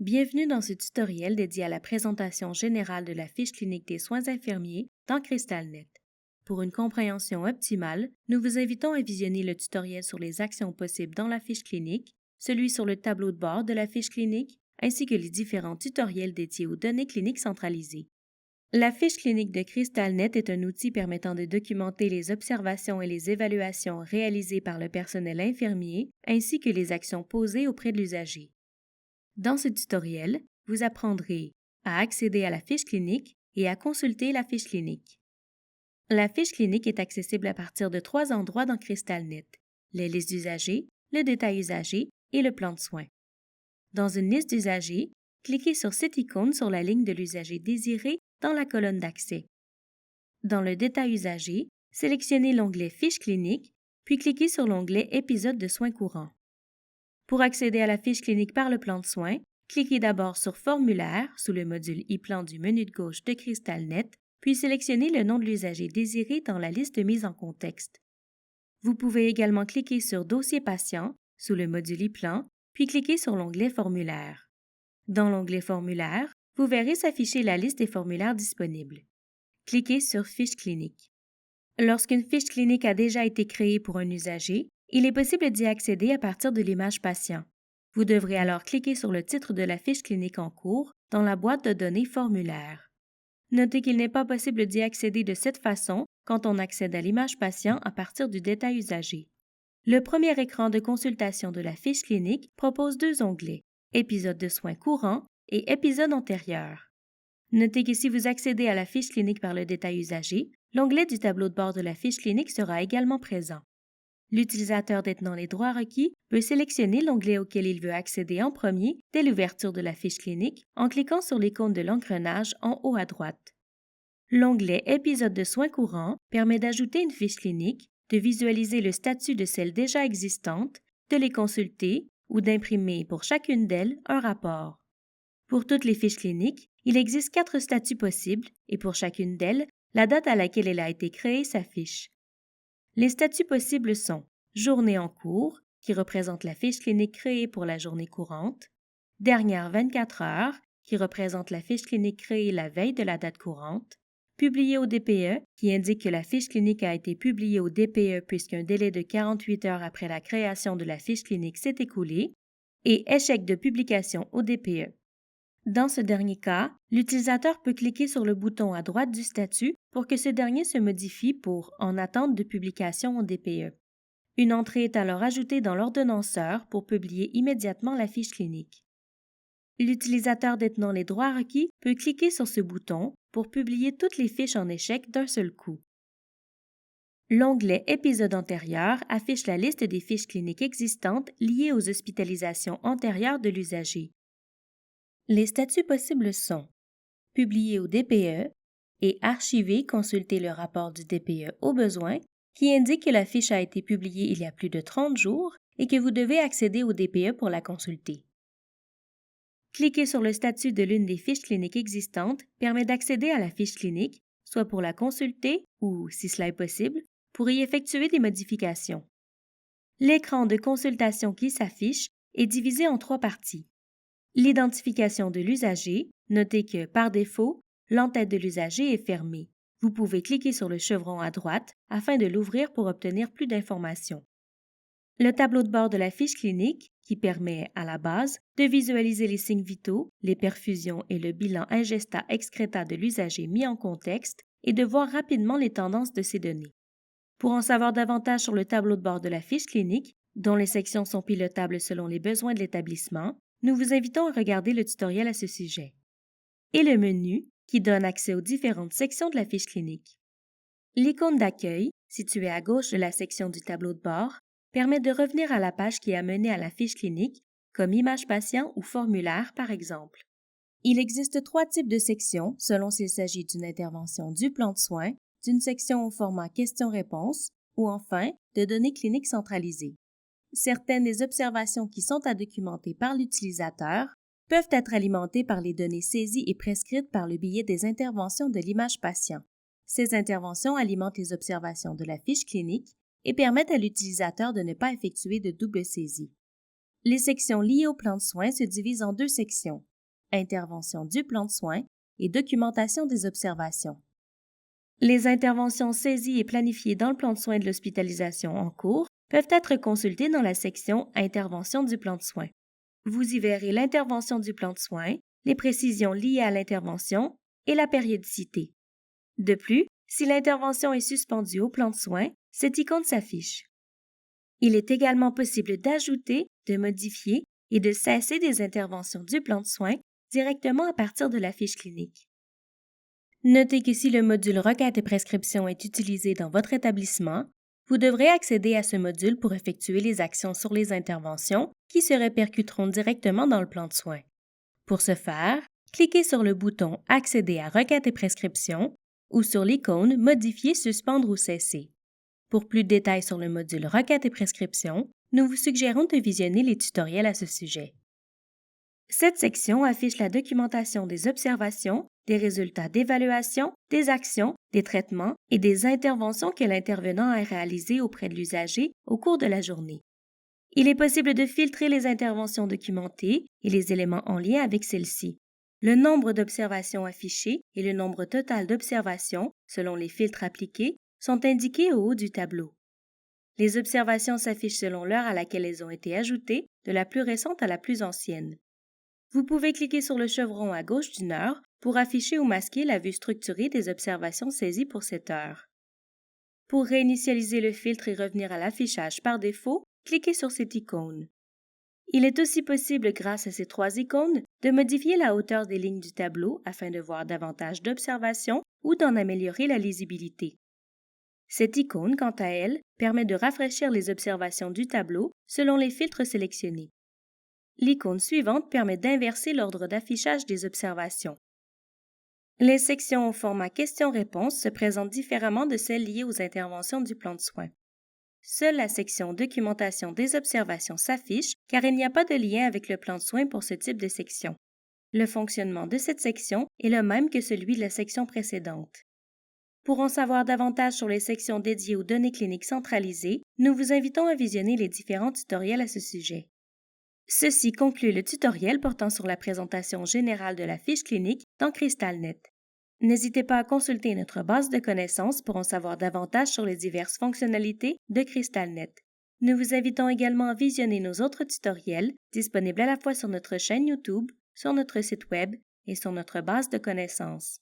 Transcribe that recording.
Bienvenue dans ce tutoriel dédié à la présentation générale de la fiche clinique des soins infirmiers dans CrystalNet. Pour une compréhension optimale, nous vous invitons à visionner le tutoriel sur les actions possibles dans la fiche clinique, celui sur le tableau de bord de la fiche clinique, ainsi que les différents tutoriels dédiés aux données cliniques centralisées. La fiche clinique de CrystalNet est un outil permettant de documenter les observations et les évaluations réalisées par le personnel infirmier, ainsi que les actions posées auprès de l'usager. Dans ce tutoriel, vous apprendrez à accéder à la fiche clinique et à consulter la fiche clinique. La fiche clinique est accessible à partir de 3 endroits dans CrystalNet: les listes d'usagers, le détail usager et le plan de soins. Dans une liste d'usagers, cliquez sur cette icône sur la ligne de l'usager désiré dans la colonne d'accès. Dans le détail usager, sélectionnez l'onglet Fiche clinique, puis cliquez sur l'onglet Épisode de soins courants. Pour accéder à la fiche clinique par le plan de soins, cliquez d'abord sur Formulaire sous le module e-plan du menu de gauche de CrystalNet, puis sélectionnez le nom de l'usager désiré dans la liste mise en contexte. Vous pouvez également cliquer sur Dossier patient sous le module e-plan, puis cliquer sur l'onglet Formulaire. Dans l'onglet Formulaire, vous verrez s'afficher la liste des formulaires disponibles. Cliquez sur Fiche clinique. Lorsqu'une fiche clinique a déjà été créée pour un usager, il est possible d'y accéder à partir de l'image patient. Vous devrez alors cliquer sur le titre de la fiche clinique en cours dans la boîte de données Formulaire. Notez qu'il n'est pas possible d'y accéder de cette façon quand on accède à l'image patient à partir du détail usager. Le premier écran de consultation de la fiche clinique propose 2 onglets, Épisode de soins courants et Épisode antérieur. Notez que si vous accédez à la fiche clinique par le détail usager, l'onglet du tableau de bord de la fiche clinique sera également présent. L'utilisateur détenant les droits requis peut sélectionner l'onglet auquel il veut accéder en premier dès l'ouverture de la fiche clinique en cliquant sur l'icône de l'engrenage en haut à droite. L'onglet Épisode de soins courants permet d'ajouter une fiche clinique, de visualiser le statut de celles déjà existantes, de les consulter ou d'imprimer pour chacune d'elles un rapport. Pour toutes les fiches cliniques, il existe 4 statuts possibles et pour chacune d'elles, la date à laquelle elle a été créée s'affiche. Les statuts possibles sont Journée en cours, qui représente la fiche clinique créée pour la journée courante, Dernière 24 heures, qui représente la fiche clinique créée la veille de la date courante, Publié au DPE, qui indique que la fiche clinique a été publiée au DPE puisqu'un délai de 48 heures après la création de la fiche clinique s'est écoulé, et Échec de publication au DPE. Dans ce dernier cas, l'utilisateur peut cliquer sur le bouton à droite du statut pour que ce dernier se modifie pour « En attente de publication au DPE ». Une entrée est alors ajoutée dans l'ordonnanceur pour publier immédiatement la fiche clinique. L'utilisateur détenant les droits requis peut cliquer sur ce bouton pour publier toutes les fiches en échec d'un seul coup. L'onglet Épisode antérieur affiche la liste des fiches cliniques existantes liées aux hospitalisations antérieures de l'usager. Les statuts possibles sont Publier au DPE et Archiver, consulter le rapport du DPE au besoin, qui indique que la fiche a été publiée il y a plus de 30 jours et que vous devez accéder au DPE pour la consulter. Cliquer sur le statut de l'une des fiches cliniques existantes permet d'accéder à la fiche clinique, soit pour la consulter ou, si cela est possible, pour y effectuer des modifications. L'écran de consultation qui s'affiche est divisé en 3 parties. L'identification de l'usager, notez que, par défaut, l'entête de l'usager est fermée. Vous pouvez cliquer sur le chevron à droite afin de l'ouvrir pour obtenir plus d'informations. Le tableau de bord de la fiche clinique, qui permet, à la base, de visualiser les signes vitaux, les perfusions et le bilan ingesta-excréta de l'usager mis en contexte et de voir rapidement les tendances de ces données. Pour en savoir davantage sur le tableau de bord de la fiche clinique, dont les sections sont pilotables selon les besoins de l'établissement, nous vous invitons à regarder le tutoriel à ce sujet. Et le menu, qui donne accès aux différentes sections de la fiche clinique. L'icône d'accueil, située à gauche de la section du tableau de bord, permet de revenir à la page qui a mené à la fiche clinique, comme image patient ou formulaire par exemple. Il existe 3 types de sections selon s'il s'agit d'une intervention du plan de soins, d'une section au format questions-réponses ou enfin de données cliniques centralisées. Certaines des observations qui sont à documenter par l'utilisateur peuvent être alimentées par les données saisies et prescrites par le biais des interventions de l'image patient. Ces interventions alimentent les observations de la fiche clinique et permettent à l'utilisateur de ne pas effectuer de double saisie. Les sections liées au plan de soins se divisent en deux sections, intervention du plan de soins et documentation des observations. Les interventions saisies et planifiées dans le plan de soins de l'hospitalisation en cours peuvent être consultées dans la section Intervention du plan de soins. Vous y verrez l'intervention du plan de soins, les précisions liées à l'intervention et la périodicité. De plus, si l'intervention est suspendue au plan de soins, cette icône s'affiche. Il est également possible d'ajouter, de modifier et de cesser des interventions du plan de soins directement à partir de la fiche clinique. Notez que si le module Requête et prescription est utilisé dans votre établissement, vous devrez accéder à ce module pour effectuer les actions sur les interventions qui se répercuteront directement dans le plan de soins. Pour ce faire, cliquez sur le bouton Accéder à Requête et prescription ou sur l'icône Modifier, suspendre ou cesser. Pour plus de détails sur le module Requête et prescription, nous vous suggérons de visionner les tutoriels à ce sujet. Cette section affiche la documentation des observations, des résultats d'évaluation, des actions, des traitements et des interventions que l'intervenant a réalisées auprès de l'usager au cours de la journée. Il est possible de filtrer les interventions documentées et les éléments en lien avec celles-ci. Le nombre d'observations affichées et le nombre total d'observations, selon les filtres appliqués, sont indiqués au haut du tableau. Les observations s'affichent selon l'heure à laquelle elles ont été ajoutées, de la plus récente à la plus ancienne. Vous pouvez cliquer sur le chevron à gauche d'une heure pour afficher ou masquer la vue structurée des observations saisies pour cette heure. Pour réinitialiser le filtre et revenir à l'affichage par défaut, cliquez sur cette icône. Il est aussi possible, grâce à ces trois icônes, de modifier la hauteur des lignes du tableau afin de voir davantage d'observations ou d'en améliorer la lisibilité. Cette icône, quant à elle, permet de rafraîchir les observations du tableau selon les filtres sélectionnés. L'icône suivante permet d'inverser l'ordre d'affichage des observations. Les sections au format questions-réponses se présentent différemment de celles liées aux interventions du plan de soins. Seule la section Documentation des observations s'affiche car il n'y a pas de lien avec le plan de soins pour ce type de section. Le fonctionnement de cette section est le même que celui de la section précédente. Pour en savoir davantage sur les sections dédiées aux données cliniques centralisées, nous vous invitons à visionner les différents tutoriels à ce sujet. Ceci conclut le tutoriel portant sur la présentation générale de la fiche clinique dans CrystalNet. N'hésitez pas à consulter notre base de connaissances pour en savoir davantage sur les diverses fonctionnalités de CrystalNet. Nous vous invitons également à visionner nos autres tutoriels disponibles à la fois sur notre chaîne YouTube, sur notre site Web et sur notre base de connaissances.